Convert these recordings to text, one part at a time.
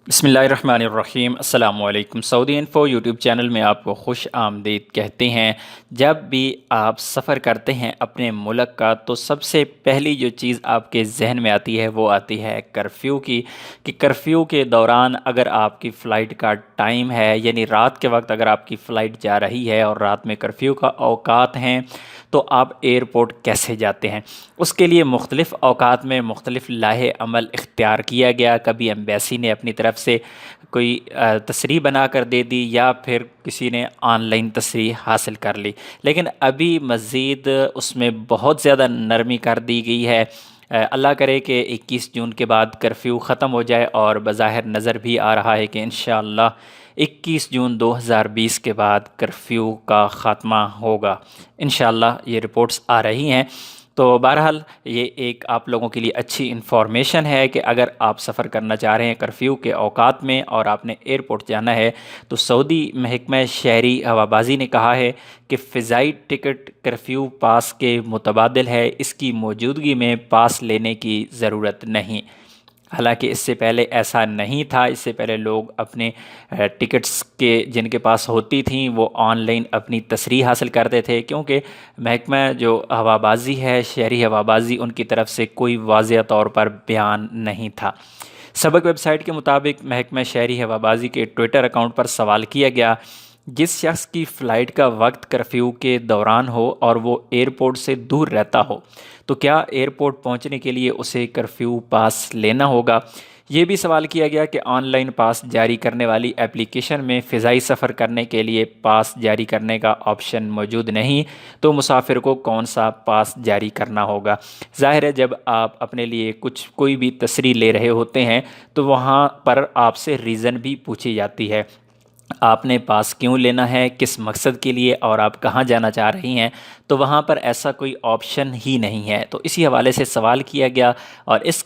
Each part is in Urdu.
بسم اللہ الرحمن الرحیم۔ السلام علیکم۔ سعودی انفو یوٹیوب چینل میں آپ کو خوش آمدید کہتے ہیں۔ جب بھی آپ سفر کرتے ہیں اپنے ملک کا تو سب سے پہلی جو چیز آپ کے ذہن میں آتی ہے وہ آتی ہے کرفیو کی، کہ کرفیو کے دوران اگر آپ کی فلائٹ کا ٹائم ہے، یعنی رات کے وقت اگر آپ کی فلائٹ جا رہی ہے اور رات میں کرفیو کا اوقات ہیں تو آپ ایئرپورٹ کیسے جاتے ہیں۔ اس کے لیے مختلف اوقات میں مختلف لاہ عمل اختیار کیا گیا۔ کبھی ایمبیسی نے اپنی طرف سے کوئی تصریح بنا کر دے دی یا پھر کسی نے آن لائن تصریح حاصل کر لی، لیکن ابھی مزید اس میں بہت زیادہ نرمی کر دی گئی ہے۔ اللہ کرے کہ 21 جون کے بعد کرفیو ختم ہو جائے، اور بظاہر نظر بھی آ رہا ہے کہ انشاءاللہ 21 جون 2020 کے بعد کرفیو کا خاتمہ ہوگا۔ انشاءاللہ یہ رپورٹس آ رہی ہیں۔ تو بہرحال یہ ایک آپ لوگوں کے لیے اچھی انفارمیشن ہے کہ اگر آپ سفر کرنا چاہ رہے ہیں کرفیو کے اوقات میں اور آپ نے ایئرپورٹ جانا ہے تو سعودی محکمہ شہری ہوابازی نے کہا ہے کہ فضائی ٹکٹ کرفیو پاس کے متبادل ہے، اس کی موجودگی میں پاس لینے کی ضرورت نہیں۔ حالانکہ اس سے پہلے ایسا نہیں تھا، اس سے پہلے لوگ اپنے ٹکٹس کے جن کے پاس ہوتی تھیں وہ آن لائن اپنی تصریح حاصل کرتے تھے، کیونکہ محکمہ جو ہوابازی ہے، شہری ہوابازی، ان کی طرف سے کوئی واضح طور پر بیان نہیں تھا۔ سبق ویب سائٹ کے مطابق محکمہ شہری ہوابازی کے ٹویٹر اکاؤنٹ پر سوال کیا گیا، جس شخص کی فلائٹ کا وقت کرفیو کے دوران ہو اور وہ ایئرپورٹ سے دور رہتا ہو تو کیا ایئرپورٹ پہنچنے کے لیے اسے کرفیو پاس لینا ہوگا۔ یہ بھی سوال کیا گیا کہ آن لائن پاس جاری کرنے والی ایپلیکیشن میں فضائی سفر کرنے کے لیے پاس جاری کرنے کا آپشن موجود نہیں تو مسافر کو کون سا پاس جاری کرنا ہوگا۔ ظاہر ہے جب آپ اپنے لیے کوئی بھی تصریح لے رہے ہوتے ہیں تو وہاں پر آپ سے ریزن بھی پوچھی جاتی ہے، آپ نے پاس کیوں لینا ہے، کس مقصد کے لیے، اور آپ کہاں جانا چاہ رہی ہیں۔ تو وہاں پر ایسا کوئی آپشن ہی نہیں ہے، تو اسی حوالے سے سوال کیا گیا، اور اس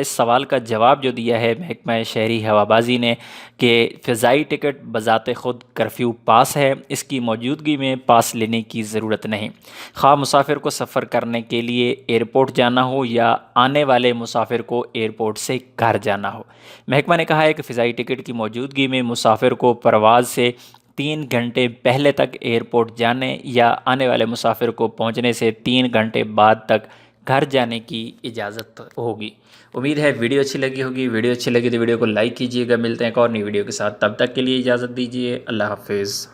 سوال کا جواب جو دیا ہے محکمہ شہری ہوابازی نے کہ فضائی ٹکٹ بذات خود کرفیو پاس ہے، اس کی موجودگی میں پاس لینے کی ضرورت نہیں، خواہ مسافر کو سفر کرنے کے لیے ایئرپورٹ جانا ہو یا آنے والے مسافر کو ایئرپورٹ سے گھر جانا ہو۔ محکمہ نے کہا ہے کہ فضائی ٹکٹ کی موجودگی میں مسافر کو پرواز سے 3 گھنٹے پہلے تک ایئرپورٹ جانے یا آنے والے مسافر کو پہنچنے سے 3 گھنٹے بعد تک گھر جانے کی اجازت ہوگی۔ امید ہے ویڈیو اچھی لگی ہوگی۔ ویڈیو اچھی لگی تو ویڈیو کو لائک کیجیے گا۔ ملتے ہیں ایک اور نئی ویڈیو کے ساتھ، تب تک کے لیے اجازت دیجیے۔ اللہ حافظ۔